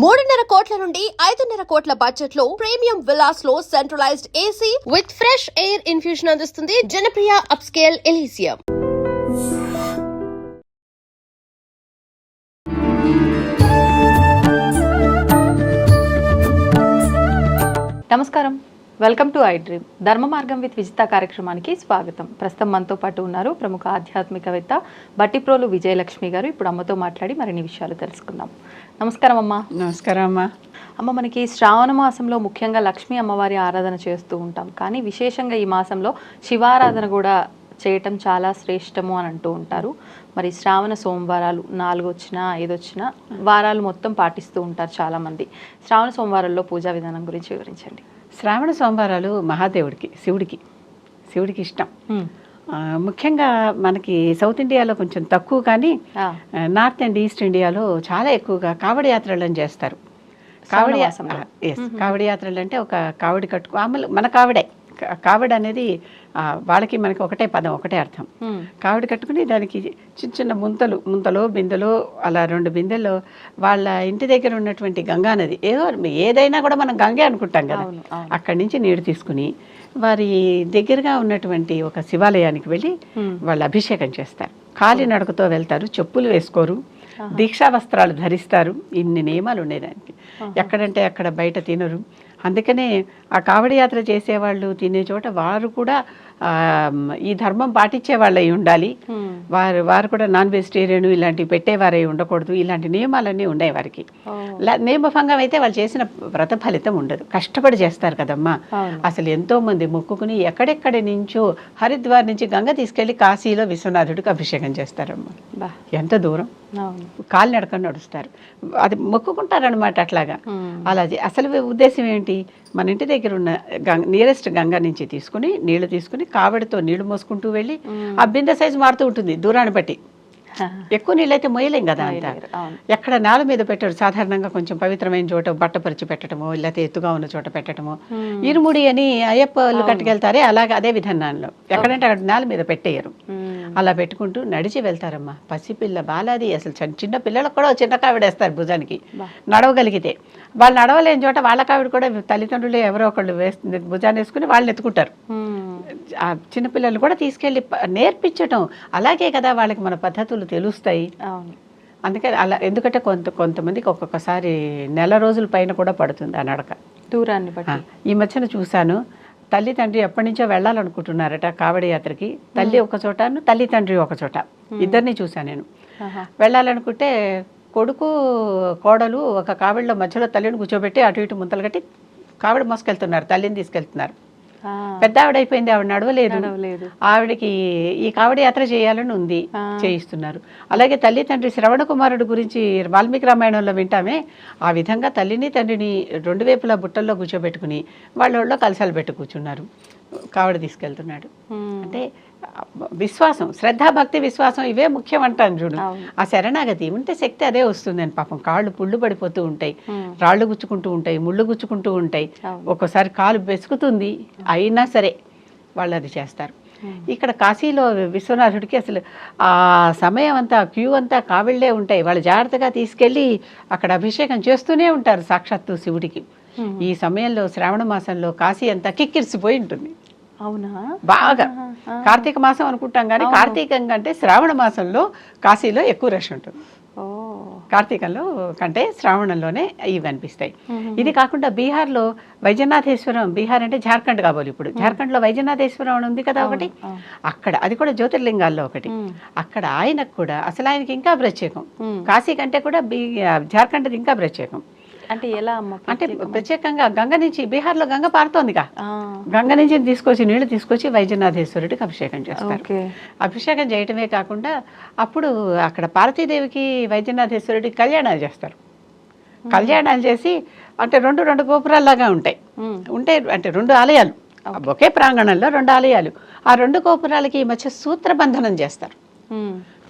3.5 కోట్ల నుండి 5.5 కోట్ల బడ్జెట్ లో ప్రీమియం విల్లాస్ లో centralized AC with fresh air infusion అందిస్తుంది జనప్రియ అప్స్కేల్ ఎలీసియం. నమస్కారం, వెల్కమ్ టు ఐ డ్రీమ్. ధర్మ మార్గం విత్ విజిత కార్యక్రమానికి స్వాగతం. ప్రస్తుతం మనతో పాటు ఉన్నారు ప్రముఖ ఆధ్యాత్మికవేత్త బట్టిప్రోలు విజయలక్ష్మి గారు. ఇప్పుడు అమ్మతో మాట్లాడి మరిన్ని విషయాలు తెలుసుకుందాం. నమస్కారం అమ్మ. నమస్కారం అమ్మ. అమ్మ, మనకి శ్రావణ మాసంలో ముఖ్యంగా లక్ష్మీ అమ్మవారి ఆరాధన చేస్తూ ఉంటాం, కానీ విశేషంగా ఈ మాసంలో శివారాధన కూడా చేయటం చాలా శ్రేష్టము అని అంటూ ఉంటారు. మరి శ్రావణ సోమవారాలు 4 వచ్చినా 5 వచ్చినా వారాలు మొత్తం పాటిస్తూ ఉంటారు చాలామంది. శ్రావణ సోమవారాల్లో పూజా విధానం గురించి వివరించండి. శ్రావణ సోమవారాలు మహాదేవుడికి, శివుడికి ఇష్టం. ముఖ్యంగా మనకి సౌత్ ఇండియాలో కొంచెం తక్కువ, కానీ నార్త్ అండ్ ఈస్ట్ ఇండియాలో చాలా ఎక్కువగా కావడి యాత్రలను చేస్తారు. కావడి యాత్రలు అంటే ఒక కావడి కట్టుకు మన కావడి అనేది వాళ్ళకి మనకి ఒకటే పదం, ఒకటే అర్థం. కావడి కట్టుకుని దానికి చిన్న చిన్న ముంతలో బిందెలో అలా 2 బిందెల్లో వాళ్ళ ఇంటి దగ్గర ఉన్నటువంటి గంగా నది, ఏదైనా కూడా మనం గంగే అనుకుంటాం కదా, అక్కడి నుంచి నీరు తీసుకుని వారి దగ్గరగా ఉన్నటువంటి ఒక శివాలయానికి వెళ్ళి వాళ్ళు అభిషేకం చేస్తారు. కాలి నడకతో వెళ్తారు, చెప్పులు వేసుకోరు, దీక్షా వస్త్రాలు ధరిస్తారు. ఇన్ని నియమాలు ఉన్నాయి దానికి. ఎక్కడంటే అక్కడ బయట తినరు. అందుకనే ఆ కావడి యాత్ర చేసేవాళ్ళు తినే చోట వారు కూడా ఈ ధర్మం పాటించే వాళ్ళై ఉండాలి. వారు కూడా నాన్ వెజిటేరియన్ ఇలాంటివి పెట్టేవారై ఉండకూడదు. ఇలాంటి నియమాలన్నీ ఉన్నాయి వారికి. నియమభంగం అయితే వాళ్ళు చేసిన వ్రత ఫలితం ఉండదు. కష్టపడి చేస్తారు కదమ్మా. అసలు ఎంతో మంది మొక్కుకుని ఎక్కడెక్కడి నుంచో హరిద్వార్ నుంచి గంగ తీసుకెళ్లి కాశీలో విశ్వనాథుడికి అభిషేకం చేస్తారమ్మా. ఎంత దూరం కాలు నడకని నడుస్తారు. అది మొక్కుకుంటారనమాట. అట్లాగా అలా అసలు ఉద్దేశం ఏంటి? మన ఇంటి దగ్గర ఉన్న నియరెస్ట్ గంగా నుంచి తీసుకుని నీళ్లు తీసుకుని కావడితో నీళ్లు మోసుకుంటూ వెళ్ళి ఆ బిందె సైజు మారుతూ ఉంటుంది దూరాన్ని బట్టి. ఎక్కువ నీళ్ళు అయితే మొయ్యలేం కదా అంత. ఎక్కడ నేల మీద పెట్టారు సాధారణంగా కొంచెం పవిత్రమైన చోట బట్ట పరిచి పెట్టడమో, లేకపోతే ఎత్తుగా ఉన్న చోట పెట్టడమో. ఇరుముడి అని అయ్యప్పలు కట్టుకెళ్తారే, అలాగే అదే విధానంలో ఎక్కడంటే అక్కడ నేల మీద పెట్టేయరు. అలా పెట్టుకుంటూ నడిచి వెళ్తారమ్మా. పసిపిల్ల బాలాది, అసలు చిన్న పిల్లలకు కూడా చిన్న కావిడేస్తారు భుజానికి నడవగలిగితే. వాళ్ళు నడవలేని చోట వాళ్ళ కావిడ కూడా తల్లిదండ్రులు ఎవరో ఒకళ్ళు భుజాన్ని వేసుకుని వాళ్ళని ఎత్తుకుంటారు. ఆ చిన్నపిల్లలు కూడా తీసుకెళ్ళి నేర్పించటం. అలాగే కదా వాళ్ళకి మన పద్ధతులు తెలుస్తాయి. అందుకని అలా, ఎందుకంటే కొంతమందికి ఒక్కొక్కసారి నెల రోజుల పైన కూడా పడుతుంది ఆ నడక దూరాన్ని బట్టి. ఈ మధ్యన చూశాను, తల్లి తండ్రి ఎప్పటి నుంచో వెళ్ళాలనుకుంటున్నారట కావడి యాత్రకి. తల్లి ఒక చోట, తల్లి తండ్రి ఒక చోట, ఇద్దరిని చూశాను నేను. వెళ్ళాలనుకుంటే కొడుకు కోడలు ఒక కావిడిలో మధ్యలో తల్లిని కూర్చోబెట్టి అటు ఇటు ముంతలు కట్టి కావిడి మోసుకెళ్తున్నారు, తల్లిని తీసుకెళ్తున్నారు. పెద్ద ఆవిడ అయిపోయింది, ఆవిడ నడవలేదు. ఆవిడకి ఈ కావడి యాత్ర చేయాలని ఉంది, చేయిస్తున్నారు. అలాగే తల్లి తండ్రి శ్రవణ కుమారుడు గురించి వాల్మీకి రామాయణంలో వింటామే, ఆ విధంగా తల్లిని తండ్రిని 2 వైపులా బుట్టల్లో కూర్చోబెట్టుకుని వాళ్ళ కలశాలు పెట్టి కూర్చున్నారు. కావడి తీసుకెళ్తున్నాడు. అంటే విశ్వాసం, శ్రద్ధాభక్తి విశ్వాసం ఇవే ముఖ్యం అంటాను చూడు. ఆ శరణాగతి ఉంటే శక్తి అదే వస్తుందని. పాపం కాళ్ళు పుళ్ళు పడిపోతూ ఉంటాయి, రాళ్ళు గుచ్చుకుంటూ ఉంటాయి, ముళ్ళు గుచ్చుకుంటూ ఉంటాయి, ఒక్కోసారి కాలు బెసుకుతుంది, అయినా సరే వాళ్ళు అది చేస్తారు. ఇక్కడ కాశీలో విశ్వనాథుడికి అసలు ఆ సమయం అంతా క్యూ అంతా కావిళ్లే ఉంటాయి. వాళ్ళు జాగ్రత్తగా తీసుకెళ్ళి అక్కడ అభిషేకం చేస్తూనే ఉంటారు సాక్షాత్తు శివుడికి. ఈ సమయంలో శ్రావణ మాసంలో కాశీ అంతా కిక్కిరిసిపోయి ఉంటుంది. అవునా? బాగా కార్తీక మాసం అనుకుంటాం, కానీ కార్తీకం కంటే శ్రావణ మాసంలో కాశీలో ఎక్కువ రష్ ఉంటుంది. కార్తీకంలో కంటే శ్రావణంలోనే ఇవి అనిపిస్తాయి. ఇది కాకుండా బీహార్లో వైద్యనాథేశ్వరం, బీహార్ అంటే జార్ఖండ్ కాబోలు, ఇప్పుడు జార్ఖండ్లో వైద్యనాథేశ్వరం ఉంది కదా ఒకటి, అక్కడ అది కూడా జ్యోతిర్లింగాల్లో ఒకటి. అక్కడ ఆయనకు కూడా అసలు ఆయనకి ఇంకా ప్రత్యేకం, కాశీ కంటే కూడా జార్ఖండ్ ఇంకా ప్రత్యేకం. అంటే ఎలా? అంటే ప్రత్యేకంగా గంగ నుంచి, బీహార్లో గంగ పారుతోందిగా, గంగ నుంచి తీసుకొచ్చి నీళ్లు తీసుకొచ్చి వైద్యనాథేశ్వరుడికి అభిషేకం చేస్తారు. అభిషేకం చేయటమే కాకుండా అప్పుడు అక్కడ పార్వతీదేవికి వైద్యనాథేశ్వరుడికి కళ్యాణాలు చేస్తారు. కళ్యాణాలు చేసి అంటే రెండు గోపురాల్లాగా ఉంటాయి. అంటే 2 ఆలయాలు, ఒకే ప్రాంగణంలో 2 ఆలయాలు. ఆ 2 గోపురాలకి ఈ మధ్య సూత్రబంధనం చేస్తారు.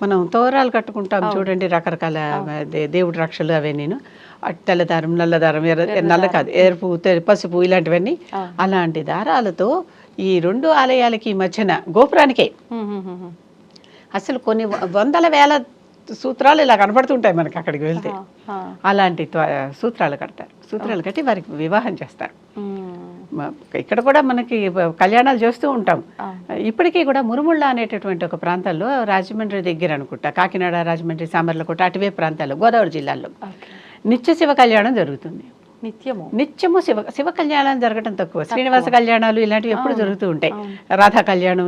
మనం తోరాలు కట్టుకుంటాం చూడండి, రకరకాల దేవుడి రక్షలు అవే. నేను తెల్లదారం, నల్లదారం, నల్ల కాదు, ఎరుపు, పసుపు ఇలాంటివన్నీ, అలాంటి దారాలతో ఈ 2 ఆలయాలకి మధ్యన గోపురానికే అసలు కొన్ని వందల వేల సూత్రాలు ఇలా కనబడుతుంటాయి మనకి అక్కడికి వెళ్తే. అలాంటి సూత్రాలు కడతారు. సూత్రాలు కట్టి వారికి వివాహం చేస్తారు. ఇక్కడ కూడా మనకి కళ్యాణాలు చేస్తూ ఉంటాం. ఇప్పటికీ కూడా మురుముళ్ళ అనేటటువంటి ఒక ప్రాంతాల్లో, రాజమండ్రి దగ్గర అనుకుంటా, కాకినాడ, రాజమండ్రి, సామర్లకోట అటువే ప్రాంతాల్లో, గోదావరి జిల్లాల్లో నిత్య శివ కళ్యాణం జరుగుతుంది. నిత్యము శివ కళ్యాణం జరగడం తక్కువ. శ్రీనివాస కళ్యాణాలు ఇలాంటివి ఎప్పుడు జరుగుతూ ఉంటాయి. రాధా కళ్యాణం,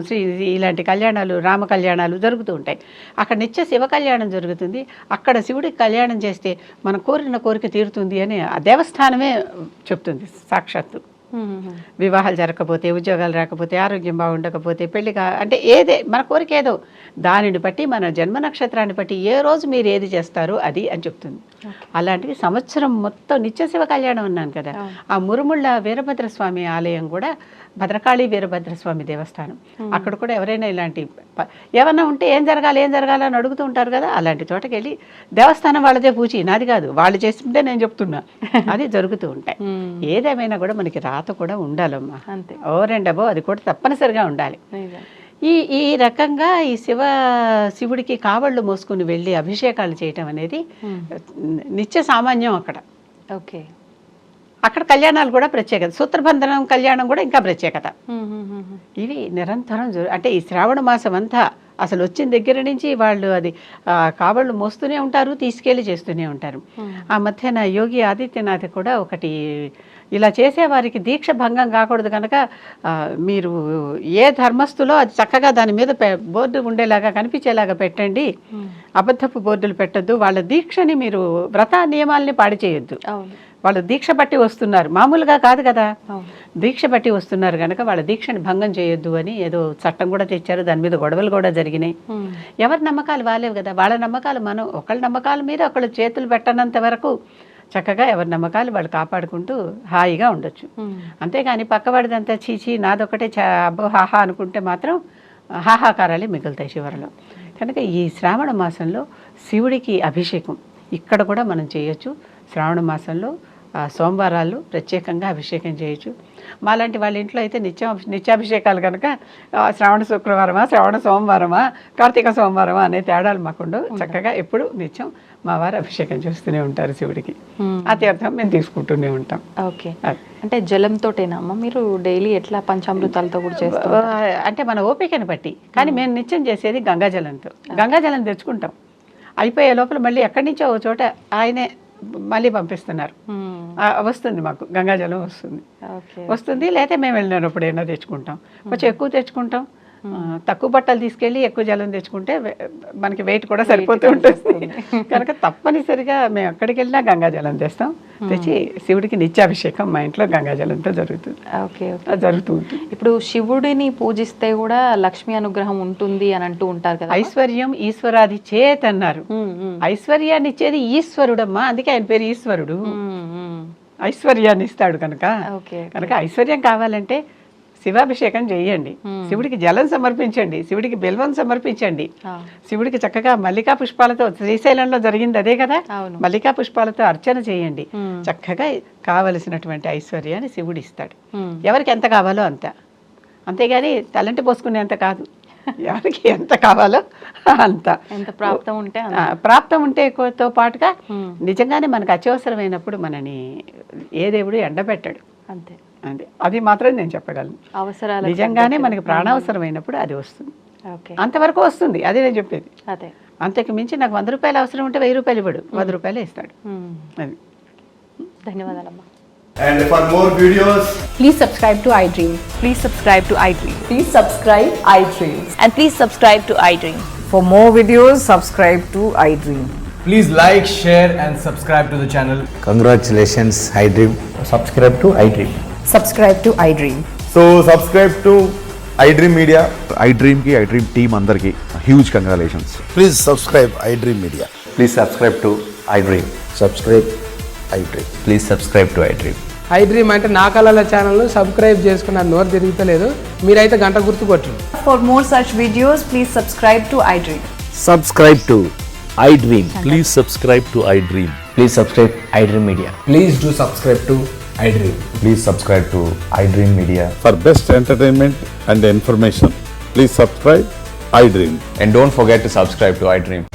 ఇలాంటి కళ్యాణాలు, రామ కళ్యాణాలు జరుగుతూ ఉంటాయి. అక్కడ నిత్య శివ కళ్యాణం జరుగుతుంది. అక్కడ శివుడికి కళ్యాణం చేస్తే మన కోరిన కోరిక తీరుతుంది అని ఆ దేవస్థానమే చెప్తుంది సాక్షాత్తు. వివాహాలు జరగకపోతే, ఉద్యోగాలు రాకపోతే, ఆరోగ్యం బాగుండకపోతే, పెళ్లి అంటే ఏదే మన కోరిక ఏదో దానిని బట్టి, మన జన్మ నక్షత్రాన్ని బట్టి ఏ రోజు మీరు ఏది చేస్తారో అది అని చెప్తుంది. అలాంటివి సంవత్సరం మొత్తం నిత్యశివ కళ్యాణం అన్నాను కదా. ఆ మురుముళ్ళ వీరభద్రస్వామి ఆలయం కూడా భద్రకాళి వీరభద్రస్వామి దేవస్థానం. అక్కడ కూడా ఎవరైనా ఇలాంటి ఏమన్నా ఉంటే ఏం జరగాలి అని అడుగుతూ ఉంటారు కదా, అలాంటి చోటకి వెళ్ళి దేవస్థానం వాళ్ళదే పూచి, నాది కాదు, వాళ్ళు చేస్తుంటే నేను చెప్తున్నా, అది జరుగుతూ ఉంటాయి. ఏదేమైనా కూడా మనకి రాత కూడా ఉండాలమ్మా. ఓవర్ అండ్ అబౌవ్ అది కూడా తప్పనిసరిగా ఉండాలి. ఈ రకంగా ఈ శివుడికి కావళ్ళు మోసుకుని వెళ్ళి అభిషేకాలు చేయటం అనేది నిత్య సామాన్యం అక్కడ. ఓకే, అక్కడ కళ్యాణాలు కూడా ప్రత్యేకత. సూత్రబంధనం కళ్యాణం కూడా ఇంకా ప్రత్యేకత. ఇవి నిరంతరం అంటే ఈ శ్రావణ మాసం అంతా అసలు వచ్చిన దగ్గర నుంచి వాళ్ళు అది కావళ్ళు మోస్తూనే ఉంటారు, తీసుకెళ్ళి చేస్తూనే ఉంటారు. ఆ మధ్యన యోగి ఆదిత్యనాథ్ కూడా ఒకటి ఇలా చేసేవారికి దీక్ష భంగం కాకూడదు కనుక మీరు ఏ ధర్మస్థులో అది చక్కగా దాని మీద బోర్డు ఉండేలాగా కనిపించేలాగా పెట్టండి, అబద్ధపు బోర్డులు పెట్టద్దు, వాళ్ళ దీక్షని మీరు వ్రత నియమాల్ని పాడి చేయొద్దు. వాళ్ళు దీక్ష బట్టి వస్తున్నారు, మామూలుగా కాదు కదా, దీక్ష బట్టి వస్తున్నారు కనుక వాళ్ళ దీక్షని భంగం చేయొద్దు అని ఏదో చట్టం కూడా తెచ్చారు. దాని మీద గొడవలు కూడా జరిగినాయి. ఎవరి నమ్మకాలు వాళ్ళేవు కదా, వాళ్ళ నమ్మకాలు మనం ఒకళ్ళ నమ్మకాల మీద ఒకళ్ళు చేతులు పెట్టనంత వరకు చక్కగా ఎవరి నమ్మకాలు వాళ్ళు కాపాడుకుంటూ హాయిగా ఉండొచ్చు. అంతేగాని పక్కవాడిదంతా చీచి నాదొకటే అబ్బో హాహా అనుకుంటే మాత్రం హాహాకారాలే మిగులుతాయి చివరిలో. కనుక ఈ శ్రావణ మాసంలో శివుడికి అభిషేకం ఇక్కడ కూడా మనం చేయొచ్చు. శ్రావణ మాసంలో సోమవారాలు ప్రత్యేకంగా అభిషేకం చేయొచ్చు. మాలాంటి వాళ్ళ ఇంట్లో అయితే నిత్యాభిషేకాలు కనుక శ్రావణ శుక్రవారమా, శ్రావణ సోమవారమా, కార్తీక సోమవారమా అనే తేడాలు మాకుండా చక్కగా ఎప్పుడు నిత్యం మా వారు అభిషేకం చేస్తూనే ఉంటారు శివుడికి. ఆ తీర్థం మేము తీసుకుంటూనే ఉంటాం. ఓకే, అంటే జలంతోటేనా అమ్మ మీరు డైలీ ఎట్లా పంచామృతాలతో కూడా చేస్తాం? అంటే మన ఓపికని బట్టి, కానీ మేము నిత్యం చేసేది గంగాజలంతో. గంగాజలం తెచ్చుకుంటాం, అయిపోయే లోపల మళ్ళీ ఎక్కడి నుంచో ఓ చోట ఆయనే మళ్ళీ పంపిస్తున్నారు. వస్తుంది మాకు గంగాజలం వస్తుంది. లేకపోతే మేము వెళ్ళినప్పుడు ఏమైనా తెచ్చుకుంటాం, కొంచెం ఎక్కువ తెచ్చుకుంటాం. తక్కువ బట్టలు తీసుకెళ్ళి ఎక్కువ జలం తెచ్చుకుంటే మనకి వెయిట్ కూడా సరిపోతూ ఉంటుంది కనుక తప్పనిసరిగా మేము ఎక్కడికి వెళ్ళినా గంగాజలం తెస్తాం. తెచ్చి శివుడికి నిత్యాభిషేకం మా ఇంట్లో గంగాజలంతో జరుగుతుంది. జరుగుతూ ఉంటుంది. ఇప్పుడు శివుడిని పూజిస్తే కూడా లక్ష్మీ అనుగ్రహం ఉంటుంది అని అంటూ ఉంటారు కదా. ఐశ్వర్యం ఈశ్వరాది చేత్ అన్నారు. ఐశ్వర్యాన్ని ఇచ్చేది ఈశ్వరుడమ్మా, అందుకే ఆయన పేరు ఈశ్వరుడు. ఐశ్వర్యాన్ని ఇస్తాడు కనుక ఐశ్వర్యం కావాలంటే శివాభిషేకం చేయండి, శివుడికి జలం సమర్పించండి, శివుడికి బెల్వం సమర్పించండి, శివుడికి చక్కగా మల్లికా పుష్పాలతో, శ్రీశైలంలో జరిగింది అదే కదా, మల్లికా పుష్పాలతో అర్చన చేయండి. చక్కగా కావలసినటువంటి ఐశ్వర్యాన్ని శివుడు ఇస్తాడు. ఎవరికి ఎంత కావాలో అంత, అంతేగాని తలంటి పోసుకునేంత కాదు, ఎవరికి ఎంత కావాలో అంత. ప్రాప్తం ఉంటేతో పాటుగా నిజంగానే మనకు అత్యవసరమైనప్పుడు మనని ఏ దేవుడు ఎండబెట్టాడు. అంతే, అది మాత్రం నేను చెప్పగలను. అవసరాలు నిజంగానే మనకి ప్రాణావసరమైనప్పుడు అది వస్తుంది, అంతవరకు వస్తుంది. అదే నేను చెప్పేది. అంతకు మించి నాకు 100 రూపాయలు అవసరం ఉంటే 1000 రూపాయలు ఇవ్వడు, 100 రూపాయలే ఇస్తాడు. అది. ధన్యవాదాలమ్మా. And for more videos, please subscribe to iDream. Please subscribe to iDream. Please subscribe iDream. And please subscribe to iDream. For more videos, subscribe to iDream. please like, share and subscribe to the channel. Congratulations, iDream. Subscribe to iDream. Subscribe to iDream. So subscribe to iDream Media. iDream ki iDream team andarki huge congratulations. Please subscribe iDream Media. Please subscribe to iDream. Subscribe iDream. Please subscribe to iDream. iDream అంటే నా కళల channel subscribe చేసుకున్న నోరు తిరుగుతలేదు, మీరైతే గంట గుర్తు కొట్టండి. For more such videos, please subscribe to iDream. Subscribe to iDream. Please subscribe to iDream. Please subscribe iDream Media. Please do subscribe to iDream. Please subscribe to iDream Media. For best entertainment and information, please subscribe iDream. And don't forget to subscribe to iDream.